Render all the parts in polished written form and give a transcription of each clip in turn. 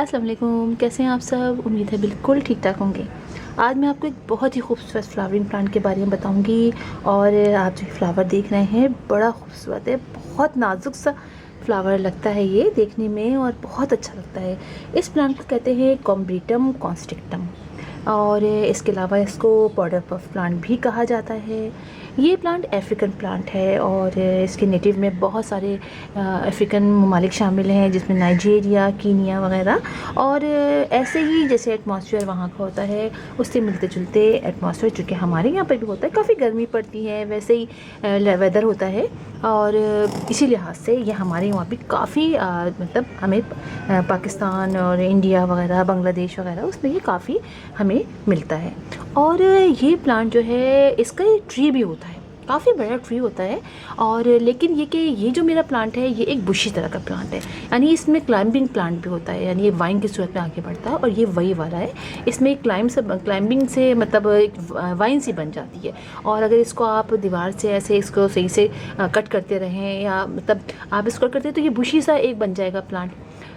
अस्सलाम वालेकुम, कैसे हैं आप सब। उम्मीद है बिल्कुल ठीक ठाक होंगे। आज मैं आपको एक बहुत ही खूबसूरत फ्लावरिंग प्लांट के बारे में बताऊंगी। और आप जो फ्लावर देख रहे हैं बड़ा खूबसूरत है, बहुत नाजुक सा फ्लावर लगता है ये देखने में और बहुत अच्छा लगता है। इस प्लांट को कहते हैं कॉम्ब्रीटम कॉन्स्ट्रिक्टम, और इसके अलावा इसको पाउडर पफ प्लांट भी कहा जाता है। ये प्लांट अफ्रीकन प्लांट है और इसके नेटिव में बहुत सारे अफ्रीकन ममालिक शामिल हैं, जिसमें नाइजीरिया, कीनिया वगैरह। और ऐसे ही जैसे एटमॉस्फेयर वहाँ का होता है उससे मिलते जुलते एटमॉस्फेयर जो कि हमारे यहाँ पर भी होता है। काफ़ी गर्मी पड़ती है, वैसे ही वेदर होता है। और इसी लिहाज से ये हमारे वहाँ भी काफ़ी मतलब हमें पाकिस्तान और इंडिया वगैरह, बांग्लादेश वगैरह, उसमें ये काफ़ी हमें मिलता है। और ये प्लांट जो है इसका एक ट्री भी होता है, काफ़ी बड़ा ट्री होता है। और लेकिन ये जो मेरा प्लांट है ये एक बुशी तरह का प्लांट है, यानी इसमें क्लाइंबिंग प्लांट भी होता है, यानी ये वाइन की सूरत में आगे बढ़ता है। और ये वही वाला है, इसमें क्लाइंबिंग से मतलब एक वाइन सी बन जाती है। और अगर इसको आप दीवार से ऐसे इसको सही से कट करते रहें, या मतलब आप इसको कट करते हैं तो ये बुशी सा एक बन जाएगा प्लांट।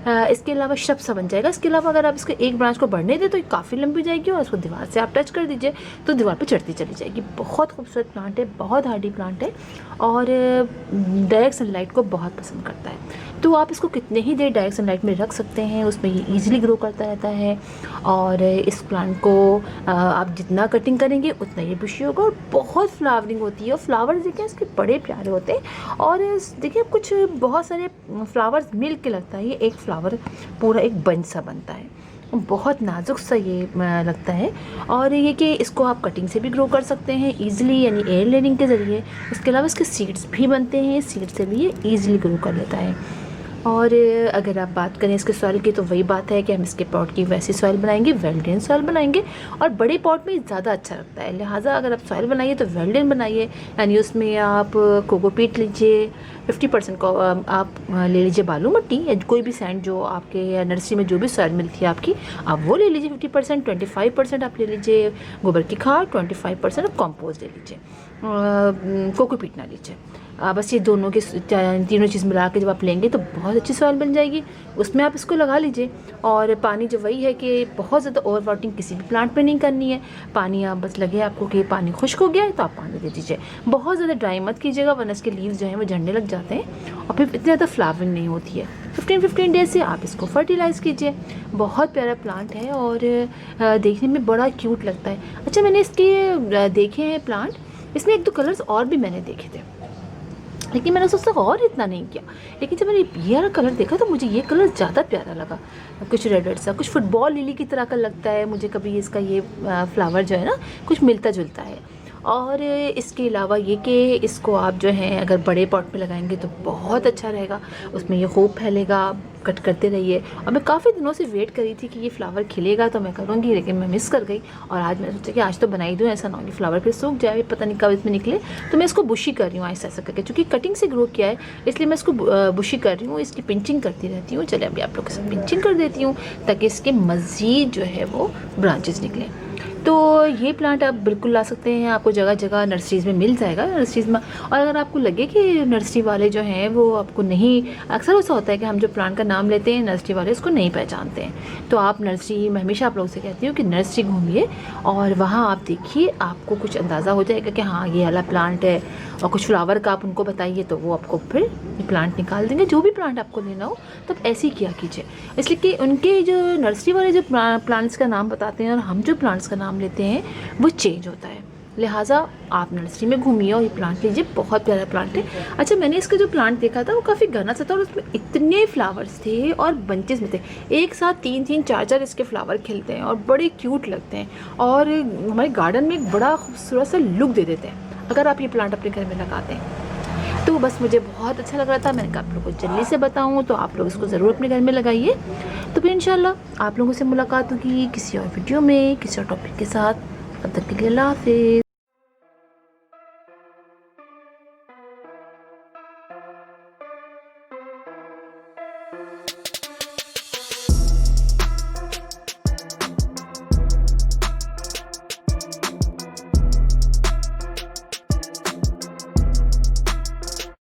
इसके अलावा श्रब सा बन जाएगा। इसके अलावा अगर आप इसको एक ब्रांच को बढ़ने दें तो ये काफ़ी लंबी जाएगी, और उसको दीवार से आप टच कर दीजिए तो दीवार पे चढ़ती चली जाएगी। बहुत खूबसूरत प्लांट है, बहुत हार्डी प्लांट है, और डायरेक्ट सनलाइट को बहुत पसंद करता है। तो आप इसको कितने ही देर डायरेक्ट सनलाइट में रख सकते हैं, उसमें ये ईजिली ग्रो करता रहता है। और इस प्लांट को आप जितना कटिंग करेंगे उतना ये बुशी होगा, और बहुत फ्लावरिंग होती है। और फ्लावर्स देखिए इसके बड़े प्यारे होते हैं, और देखिए कुछ बहुत सारे फ्लावर्स मिल के लगता है ये एक फ्लावर पूरा एक बंच सा बनता है। बहुत नाजुक सा ये लगता है। और ये कि इसको आप कटिंग से भी ग्रो कर सकते हैं ईजिली, यानी एयर लेनिंग के ज़रिए। इसके अलावा इसके सीड्स भी बनते हैं, सीड से भी ये ईजिली ग्रो कर लेता है। और अगर आप बात करें इसके सॉइल की, तो वही बात है कि हम इसके पॉट की वैसी सॉइल बनाएंगे, वेल्डेन सॉइल बनाएंगे। और बड़े पॉट में ज़्यादा अच्छा लगता है, लिहाजा अगर आप सॉइल बनाइए तो वेल्डेन बनाइए, यानी उसमें आप कोकोपीट लीजिए 50% को, आप ले लीजिए बालू मिट्टी या कोई भी सैंड जो आपके नर्सरी में जो भी सॉइल मिलती है आपकी, आप वो ले लीजिए 50%। 25% आप ले लीजिए गोबर की खाद, 25% आप कॉम्पोस्ट ले लीजिए, कोकोपीट ना लीजिए। बस ये दोनों के तीनों चीज़ मिला के जब आप लेंगे तो बहुत अच्छी सॉइल बन जाएगी, उसमें आप इसको लगा लीजिए। और पानी जो वही है कि बहुत ज़्यादा ओवर वाटरिंग किसी भी प्लांट पे नहीं करनी है। पानी आप बस लगे आपको कि पानी खुश्क हो गया है तो आप पानी दे दीजिए, बहुत ज़्यादा ड्राई मत कीजिएगा, वरना इसके लीव्स जो हैं वो झड़ने लग जाते हैं और फिर इतनी ज़्यादा फ्लावरिंग नहीं होती है। 15 डेज से आप इसको फर्टिलाइज़ कीजिए। बहुत प्यारा प्लांट है और देखने में बड़ा क्यूट लगता है। अच्छा, मैंने इसके देखे हैं प्लांट, इसमें एक दो कलर्स और भी मैंने देखे थे, लेकिन मैंने सोचा और इतना नहीं किया। लेकिन जब मैंने ये वाला कलर देखा तो मुझे ये कलर ज़्यादा प्यारा लगा। कुछ रेड रेड सा, कुछ फुटबॉल लिली की तरह का लगता है मुझे। कभी इसका ये फ्लावर जो है ना कुछ मिलता जुलता है। और इसके अलावा ये कि इसको आप जो है अगर बड़े पॉट में लगाएंगे तो बहुत अच्छा रहेगा, उसमें ये खूब फैलेगा। कट करते रहिए। और मैं काफ़ी दिनों से वेट करी थी कि ये फ्लावर खिलेगा तो मैं करूँगी, लेकिन मैं मिस कर गई। और आज मैंने सोचा कि आज तो बना ही दूँ, ऐसा ना हो कि फ्लावर फिर सूख जाए, पता नहीं कब इसमें निकले। तो मैं इसको बुशी कर रही हूँ ऐसा ऐसा करके, क्योंकि कटिंग से ग्रो किया है इसलिए मैं इसको बुशी कर रही हूँ, इसकी पिंचिंग करती रहती हूँ। चलिए अभी आप लोग के साथ पिंचिंग कर देती हूँ ताकि इसके मज़ीद जो है वो ब्रांचेस निकलें। तो ये प्लांट आप बिल्कुल ला सकते हैं, आपको जगह जगह नर्सरीज़ में मिल जाएगा, नर्सरीज़ में। और अगर आपको लगे कि नर्सरी वाले जो हैं वो आपको नहीं, अक्सर ऐसा होता है कि हम जो प्लांट का नाम लेते हैं नर्सरी वाले इसको नहीं पहचानते हैं, तो आप नर्सरी, मैं हमेशा आप लोगों से कहती हूँ कि नर्सरी घूमिए और वहाँ आप देखिए, आपको कुछ अंदाज़ा हो जाएगा कि हाँ ये वाला प्लांट है। और कुछ फ्लावर का आप उनको बताइए तो वो आपको फिर प्लांट निकाल देंगे। जो भी प्लांट आपको लेना हो तब ऐसे ही किया कीजिए, इसलिए कि उनके जो नर्सरी वाले जो प्लांट्स का नाम बताते हैं और हम जो प्लांट्स का नाम लेते हैं वो चेंज होता है। लिहाजा आप नर्सरी में घूमिए और ये प्लांट लीजिए, बहुत प्यारा प्लांट है। अच्छा, मैंने इसका जो प्लांट देखा था वो काफ़ी घना सा था और उसमें इतने फ्लावर्स थे और बंचेस में थे, एक साथ 3-3 4-4 इसके फ्लावर खिलते हैं और बड़े क्यूट लगते हैं और हमारे गार्डन में एक बड़ा खूबसूरत सा लुक दे देते हैं अगर आप ये प्लांट अपने घर में लगाते हैं। तो बस मुझे बहुत अच्छा लग रहा था, मैंने कहा आप लोगों को जल्दी से बताऊं, तो आप लोग इसको ज़रूर अपने घर में लगाइए। तो फिर इंशाल्लाह आप लोगों से मुलाकात होगी किसी और वीडियो में किसी और टॉपिक के साथ। तब तक के लिए अल्लाह हाफिज़।